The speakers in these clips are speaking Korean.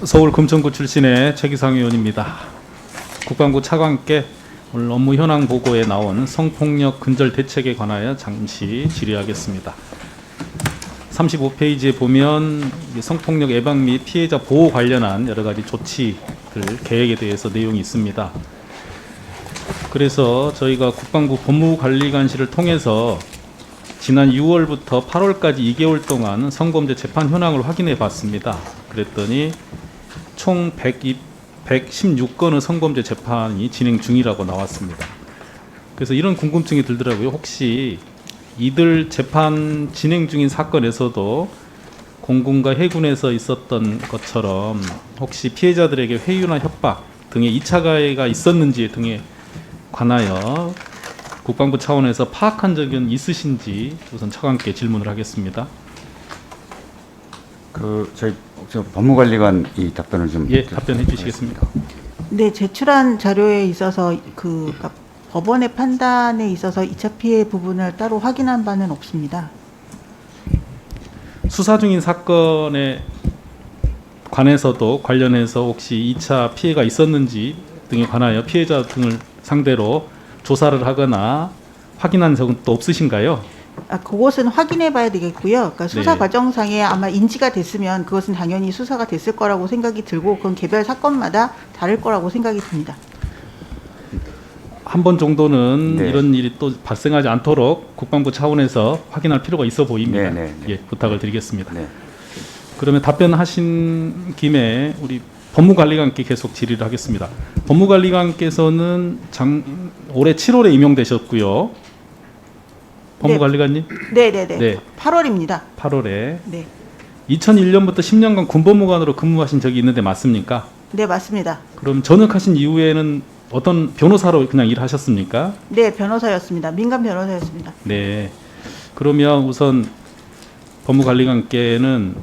서울 금천구 출신의 최기상 의원입니다. 국방부 차관께 오늘 업무 현황 보고에 나온 성폭력 근절 대책에 관하여 잠시 질의하겠습니다. 35페이지에 보면 성폭력 예방 및 피해자 보호 관련한 여러 가지 조치들 계획에 대해서 내용이 있습니다. 그래서 저희가 국방부 법무관리관실을 통해서 지난 6월부터 8월까지 2개월 동안 성범죄 재판 현황을 확인해 봤습니다. 그랬더니 총 116건의 성범죄 재판이 진행 중이라고 나왔습니다. 그래서 이런 궁금증이 들더라고요. 혹시 이들 재판 진행 중인 사건에서도 공군과 해군에서 있었던 것처럼 혹시 피해자들에게 회유나 협박 등의 2차 가해가 있었는지 등에 관하여 국방부 차원에서 파악한 적은 있으신지 우선 차관께 질문을 하겠습니다. 저희 법무관리관 이 답변을 좀 답변해 주시겠습니까? 네, 제출한 자료에 있어서 그러니까 법원의 판단에 있어서 2차 피해 부분을 따로 확인한 바는 없습니다. 수사 중인 사건에 관해서도 관련해서 혹시 2차 피해가 있었는지 등에 관하여 피해자 등을 상대로 조사를 하거나 확인한 적은 또 없으신가요? 그것은 확인해 봐야 되겠고요. 그러니까 수사 네. 과정상에 아마 인지가 됐으면 그것은 당연히 수사가 됐을 거라고 생각이 들고 그건 개별 사건마다 다를 거라고 생각이 듭니다. 한 번 정도는 네. 이런 일이 또 발생하지 않도록 국방부 차원에서 확인할 필요가 있어 보입니다. 네. 부탁을 드리겠습니다. 네. 그러면 답변하신 김에 우리 법무관리관께 계속 질의를 하겠습니다. 법무관리관께서는 올해 7월에 임용되셨고요. 법무관리관님? 네네네. 네. 8월입니다. 8월에 네. 2001년부터 10년간 군법무관으로 근무하신 적이 있는데 맞습니까? 네, 맞습니다. 그럼 전역하신 이후에는 어떤 변호사로 그냥 일하셨습니까? 네, 변호사였습니다. 민간 변호사였습니다. 네. 그러면 우선 법무관리관께는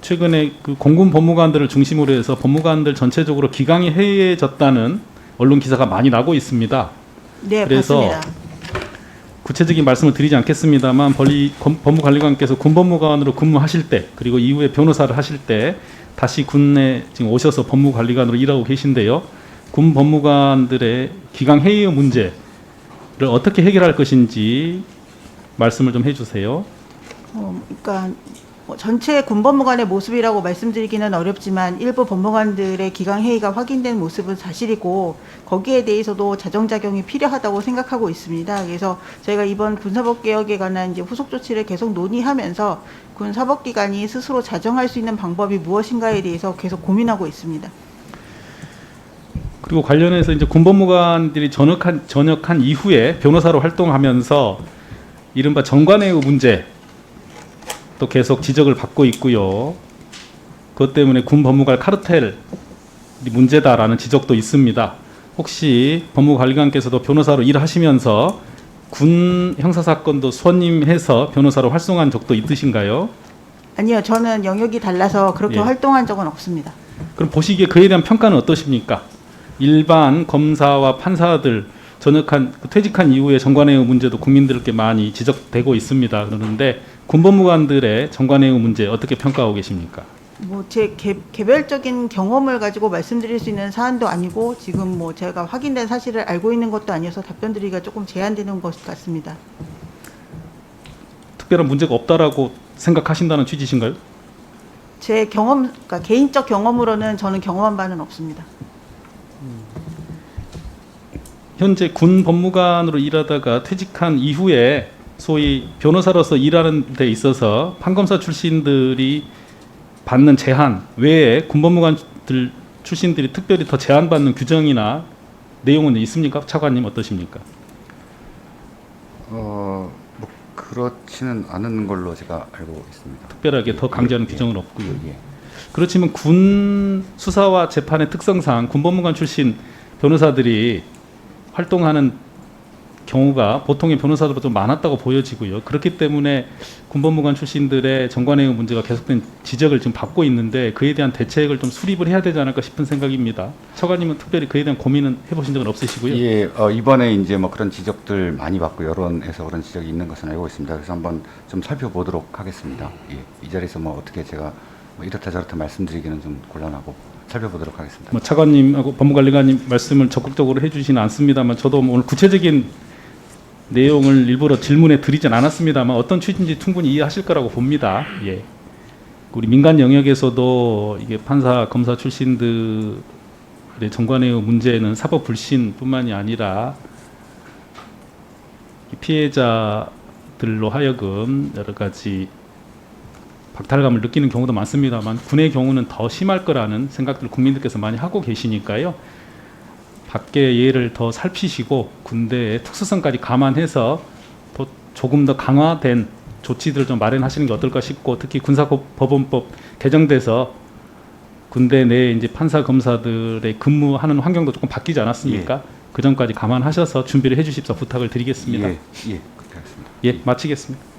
최근에 그 공군 법무관들을 중심으로 해서 법무관들 전체적으로 기강이 해이해졌다는 언론 기사가 많이 나고 있습니다. 네, 그래서 맞습니다. 구체적인 말씀을 드리지 않겠습니다만 법무관리관께서 군법무관으로 근무하실 때 그리고 이후에 변호사를 하실 때 다시 군에 지금 오셔서 법무관리관으로 일하고 계신데요. 군 법무관들의 기강 해이의 문제를 어떻게 해결할 것인지 말씀을 좀 해주세요. 그러니까 전체 군법무관의 모습이라고 말씀드리기는 어렵지만 일부 법무관들의 기강 해이가 확인된 모습은 사실이고 거기에 대해서도 자정작용이 필요하다고 생각하고 있습니다. 그래서 저희가 이번 군사법개혁에 관한 이제 후속 조치를 계속 논의하면서 군 사법기관이 스스로 자정할 수 있는 방법이 무엇인가에 대해서 계속 고민하고 있습니다. 그리고 관련해서 이제 군법무관들이 전역한 이후에 변호사로 활동하면서 이른바 정관예우 문제 또 계속 지적을 받고 있고요. 그것 때문에 군 법무관 카르텔이 문제다라는 지적도 있습니다. 혹시 법무관리관께서도 변호사로 일하시면서 군 형사사건도 선임해서 변호사로 활동한 적도 있으신가요? 아니요, 저는 영역이 달라서 그렇게 예. 활동한 적은 없습니다. 그럼 보시기에 그에 대한 평가는 어떠십니까? 일반 검사와 판사들 퇴직한 이후에 정관예우 문제도 국민들께 많이 지적되고 있습니다. 그러는데 군법무관들의 정관예우 문제 어떻게 평가하고 계십니까? 제 개별적인 경험을 가지고 말씀드릴 수 있는 사안도 아니고 지금 제가 확인된 사실을 알고 있는 것도 아니어서 답변드리기가 조금 제한되는 것 같습니다. 특별한 문제가 없다라고 생각하신다는 취지신가요? 제 경험, 그러니까 개인적 경험으로는 저는 경험한 바는 없습니다. 현재 군 법무관으로 일하다가 퇴직한 이후에 소위 변호사로서 일하는 데 있어서 판검사 출신들이 받는 제한 외에 군 법무관들 출신들이 특별히 더 제한받는 규정이나 내용은 있습니까? 차관님 어떠십니까? 그렇지는 않은 걸로 제가 알고 있습니다. 특별하게 더 강제하는 규정은 없고요. 예. 그렇지만 군 수사와 재판의 특성상 군법무관 출신 변호사들이 활동하는 경우가 보통의 변호사들보다 좀 많았다고 보여지고요. 그렇기 때문에 군법무관 출신들의 정관예우 문제가 계속된 지적을 지금 받고 있는데 그에 대한 대책을 좀 수립을 해야 되지 않을까 싶은 생각입니다. 차관님은 특별히 그에 대한 고민은 해보신 적은 없으시고요. 예, 이번에 이제 그런 지적들 많이 받고 여론에서 그런 지적이 있는 것은 알고 있습니다. 그래서 한번 좀 살펴보도록 하겠습니다. 예, 이 자리에서 어떻게 제가 이렇다 저렇다 말씀드리기는 좀 곤란하고 살펴보도록 하겠습니다. 뭐 차관님하고 법무관리관님 말씀을 적극적으로 해주지는 않습니다만 저도 뭐 오늘 구체적인 내용을 일부러 질문에 드리진 않았습니다만 어떤 취지인지 충분히 이해하실 거라고 봅니다. 예. 우리 민간 영역에서도 이게 판사, 검사 출신들의 정관의 문제는 사법 불신뿐만이 아니라 피해자들로 하여금 여러 가지 박탈감을 느끼는 경우도 많습니다만 군의 경우는 더 심할 거라는 생각들 국민들께서 많이 하고 계시니까요. 밖의 예를 더 살피시고 군대의 특수성까지 감안해서 더 조금 더 강화된 조치들을 좀 마련하시는 게 어떨까 싶고 특히 군사법원법 개정돼서 군대 내에 이제 판사 검사들의 근무하는 환경도 조금 바뀌지 않았습니까? 그 점까지 감안하셔서 준비를 해주십사 부탁을 드리겠습니다. 예, 그렇게 하겠습니다. 예, 마치겠습니다.